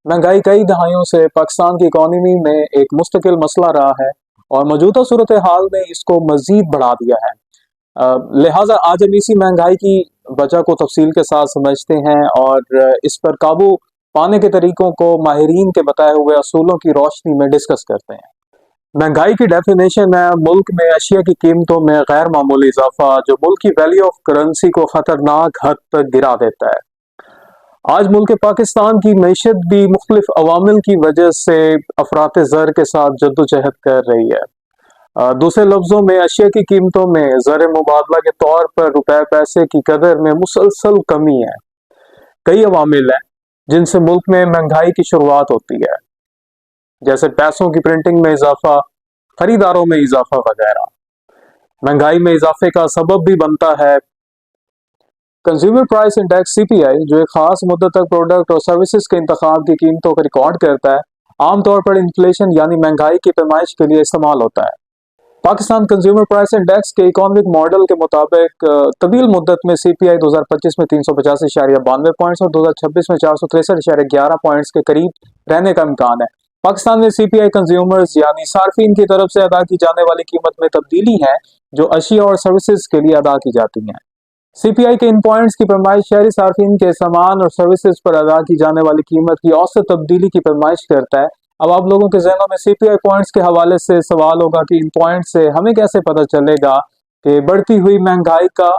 महंगाई कई दहाइयों से पाकिस्तान की इकॉनमी में एक मुस्तकिल मसला रहा है और मौजूदा सूरत हाल ने इसको मजीद बढ़ा दिया है। लिहाजा आज हम इसी महंगाई की वजह को तफसील के साथ समझते हैं और इस पर काबू पाने के तरीकों को माहिरीन के बताए हुए असूलों की रोशनी में डिस्कस करते हैं। महंगाई की डेफिनेशन है मुल्क में अशिया की कीमतों में गैर मामूली इजाफा जो मुल्क की वैल्यू ऑफ करेंसी को खतरनाक हद तक गिरा देता है। आज मुल्क पाकिस्तान की मैशत भी मुख्तलिफ अवामिल की वजह से अफरात ज़र के साथ जद्दोजहद कर रही है। दूसरे लफ्ज़ों में अशिया की कीमतों में ज़र मुबादला के तौर पर रुपए पैसे की कदर में मुसलसल कमी है। कई अवामिल हैं जिनसे मुल्क में महंगाई की शुरुआत होती है, जैसे पैसों की प्रिंटिंग में इजाफा, खरीदारों में इजाफा वगैरह। महंगाई में इजाफे का सबब भी बनता है कंज्यूमर प्राइस इंडेक्स सीपीआई, जो एक खास मुद्दत तक प्रोडक्ट और सर्विसेज के इंतखाब की कीमतों को रिकॉर्ड करता है। आमतौर पर इन्फ्लेशन यानी महंगाई की पैमाइश के लिए इस्तेमाल होता है। पाकिस्तान कंज्यूमर प्राइस इंडेक्स के इकोनॉमिक मॉडल के मुताबिक तवील मुद्दत में सीपीआई 2025 में 385.92 पॉइंट्स और 2026 में 463.11 पॉइंट्स के करीब रहने का इम्कान है। पाकिस्तान में सीपीआई कंज्यूमर्स यानी सार्फिन की तरफ से अदा की जाने वाली कीमत में तब्दीली है जो अशिया और सर्विसेज के लिए अदा की जाती हैं। सीपीआई के इन पॉइंट्स की पैमाइश शहरी सार्फिन के सामान और सर्विसेज पर अदा की जाने वाली कीमत की औसत तब्दीली की पैमाइश करता है। अब आप लोगों के जहनों में सीपीआई पॉइंट्स के हवाले से सवाल होगा कि इन पॉइंट्स से हमें कैसे पता चलेगा कि बढ़ती हुई महंगाई का।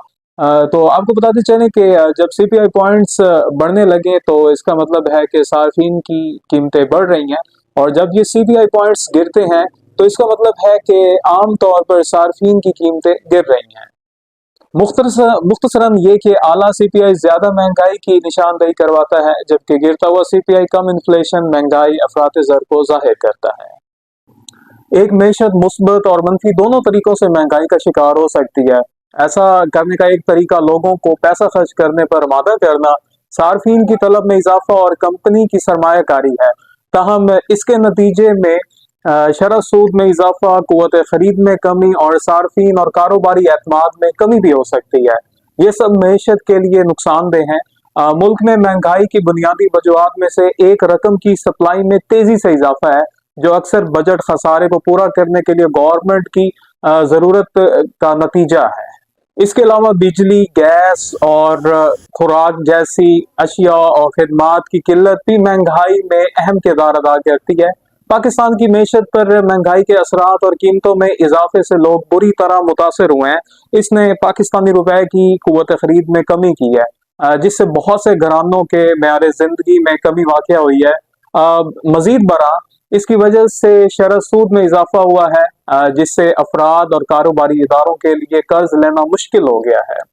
तो आपको बताते चलें कि जब सीपीआई पॉइंट्स बढ़ने लगे तो इसका मतलब है कि सार्फिन की कीमतें बढ़ रही हैं, और जब ये सीपीआई पॉइंट्स गिरते हैं तो इसका मतलब है कि आम तौर पर सार्फिन की कीमतें गिर रही हैं। मुख्तसरन ये कि आला सीपीआई ज्यादा महंगाई की निशानदेही करवाता है, जबकि गिरता हुआ सीपीआई कम इन्फ्लेशन महंगाई अफरात ज़र को जाहिर करता है। एक मैशत मुस्बत और मनफी दोनों तरीकों से महंगाई का शिकार हो सकती है। ऐसा करने का एक तरीका लोगों को पैसा खर्च करने पर आमादा करना, सार्फिन की तलब में इजाफा और कंपनी की सरमायाकारी है। ताहम इसके नतीजे में शरह सूद में इजाफा, कुव्वत खरीद में कमी और सार्फिन और कारोबारी एतमाद में कमी भी हो सकती है। ये सब मैशत के लिए नुकसानदेह हैं। मुल्क में महंगाई की बुनियादी वजूहात में से एक रकम की सप्लाई में तेजी से इजाफा है, जो अक्सर बजट खसारे को पूरा करने के लिए गवर्नमेंट की जरूरत का नतीजा है। इसके अलावा बिजली, गैस और खुराक जैसी अशिया और खिदमात की किल्लत भी महंगाई में अहम किरदार अदा करती है। पाकिस्तान की मैशत पर महंगाई के असरात और कीमतों में इजाफे से लोग बुरी तरह मुतासर हुए हैं। इसने पाकिस्तानी रुपए की कुव्वत खरीद में कमी की है, जिससे बहुत से घरानों के मेयार जिंदगी में कमी वाक़या हुई है। मजीद बरा इसकी वजह से शरह सूद में इजाफा हुआ है, जिससे अफराद और कारोबारी इदारों के लिए कर्ज लेना मुश्किल हो गया है।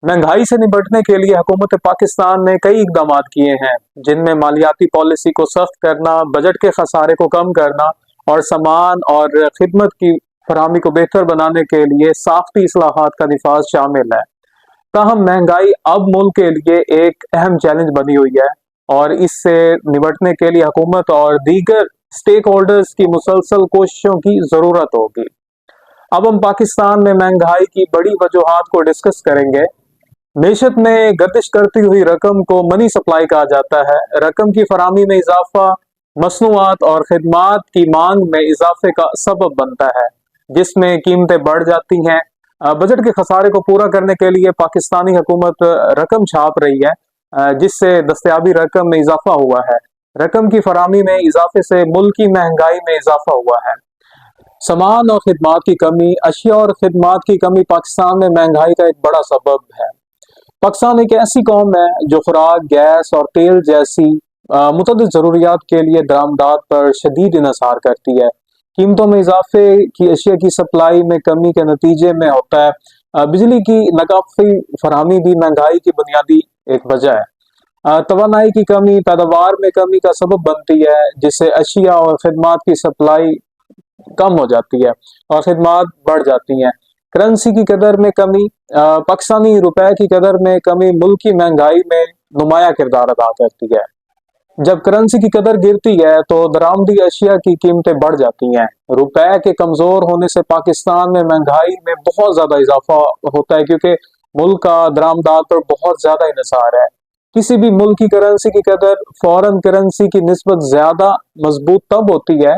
महंगाई से निपटने के लिए हुकूमत पाकिस्तान ने कई इकदाम किए हैं, जिनमें मालियाती पॉलिसी को सख्त करना, बजट के खसारे को कम करना और सामान और खिदमत की फराहमी को बेहतर बनाने के लिए साख्ती इस्लाहात का निफाज शामिल है। ताहम महंगाई अब मुल्क के लिए एक अहम चैलेंज बनी हुई है और इससे निपटने के लिए हुकूमत और दीगर स्टेक होल्डर्स की मुसलसल कोशिशों की जरूरत होगी। अब हम पाकिस्तान में महंगाई की बड़ी वजूहात को डिस्कस करेंगे। मैशत में गर्दिश करती हुई रकम को मनी सप्लाई कहा जाता है। रकम की फराहमी में इजाफा मसनूआत और खिदमात की मांग में इजाफे का सबब बनता है, जिसमें कीमतें बढ़ जाती हैं। बजट के खसारे को पूरा करने के लिए पाकिस्तानी हुकूमत रकम छाप रही है, जिससे दस्तयाबी रकम में इजाफा हुआ है। रकम की फराहमी में इजाफे से मुल्क की महंगाई में इजाफा हुआ है। सामान और खिदमात की कमी, अशिया और खिदमात की कमी पाकिस्तान में महंगाई का एक बड़ा सबब है। पाकिस्तान एक ऐसी कौम है जो खुराक, गैस और तेल जैसी मुतअद्दिद ज़रूरियात के लिए दरामदात पर शदीद इन्हिसार करती है। कीमतों में इजाफे की अशिया की सप्लाई में कमी के नतीजे में होता है। बिजली की नाकाफी फराहमी भी महंगाई की बुनियादी एक वजह है। तवानाई की कमी पैदावार में कमी का सबब बनती है, जिससे अशिया और खिदमात की सप्लाई कम हो जाती है और खिदमात बढ़ जाती हैं। करेंसी की कदर में कमी, पाकिस्तानी रुपए की कदर में कमी मुल्क की महंगाई में नुमाया किरदार अदा करती है। जब करेंसी की कदर गिरती है तो दरामदी अशिया की कीमतें बढ़ जाती हैं। रुपए के कमजोर होने से पाकिस्तान में महंगाई में बहुत ज्यादा इजाफा होता है, क्योंकि मुल्क का दरामदात पर बहुत ज्यादा इन्हिसार है। किसी भी मुल्क की करेंसी की कदर फॉरेन करेंसी की निस्बत ज्यादा मजबूत तब होती है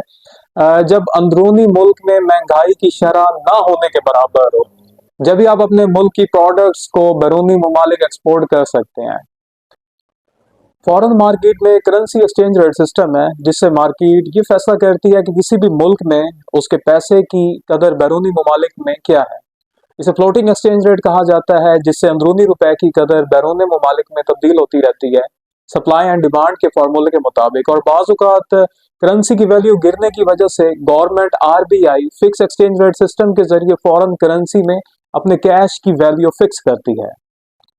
जब अंदरूनी मुल्क में महंगाई की शरह ना होने के बराबर हो। जब भी आप अपने मुल्क की प्रोडक्ट्स को बैरूनी ममालिक एक्सपोर्ट कर सकते हैं। फॉरेन मार्केट में करेंसी एक्सचेंज रेट सिस्टम है जिससे मार्केट ये फैसला करती है कि किसी भी मुल्क में उसके पैसे की कदर बैरूनी ममालिक में क्या है। इसे फ्लोटिंग एक्सचेंज रेट कहा जाता है जिससे अंदरूनी रुपए की कदर बैरून ममालिक में तब्दील होती रहती है सप्लाई एंड डिमांड के फार्मूले के मुताबिक। और बाज़ औक़ात करेंसी की वैल्यू गिरने की वजह से government RBI fix exchange rate system के जरिए फॉरेन करेंसी में अपने कैश की वैल्यू फिक्स करती है।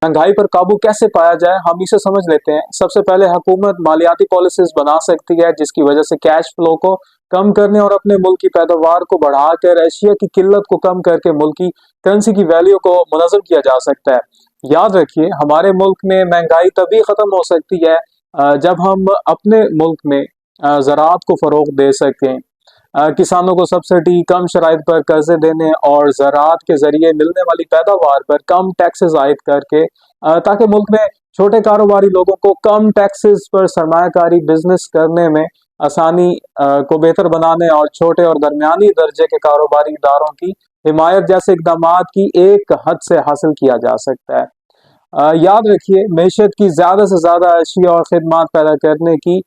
महंगाई पर काबू कैसे पाया जाए, हम इसे समझ लेते हैं। सबसे पहले हुकूमत मालियाती पॉलिसीज बना सकती है जिसकी वजह से कैश फ्लो को कम करने और अपने मुल्क की पैदावार को बढ़ाकर एशिया की किल्लत को कम करके मुल्क की करेंसी की वैल्यू को मुनज़्ज़म किया जा सकता है। याद रखिए, हमारे मुल्क में महंगाई तभी ख़त्म हो सकती है जब हम अपने मुल्क में ज़राअत को फ़रोग़ दे सकें, किसानों को सब्सिडी, कम शराइत पर कर्जे देने और ज़राअत के ज़रिए मिलने वाली पैदावार पर कम टैक्सेस आयद करके, ताकि मुल्क में छोटे कारोबारी लोगों को कम टैक्सेस पर सरमायाकारी बिजनेस करने में आसानी को बेहतर बनाने और छोटे और दरमियानी दर्जे के कारोबारी इदारों की हिमायत जैसे इकदामात की एक हद से हासिल किया जा सकता है। याद रखिए, मैशत की ज़्यादा से ज़्यादा अशिया और खिदमात पैदा करने की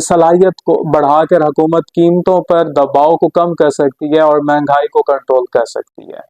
सलाहियत को बढ़ाकर हुकूमत कीमतों पर दबाव को कम कर सकती है और महंगाई को कंट्रोल कर सकती है।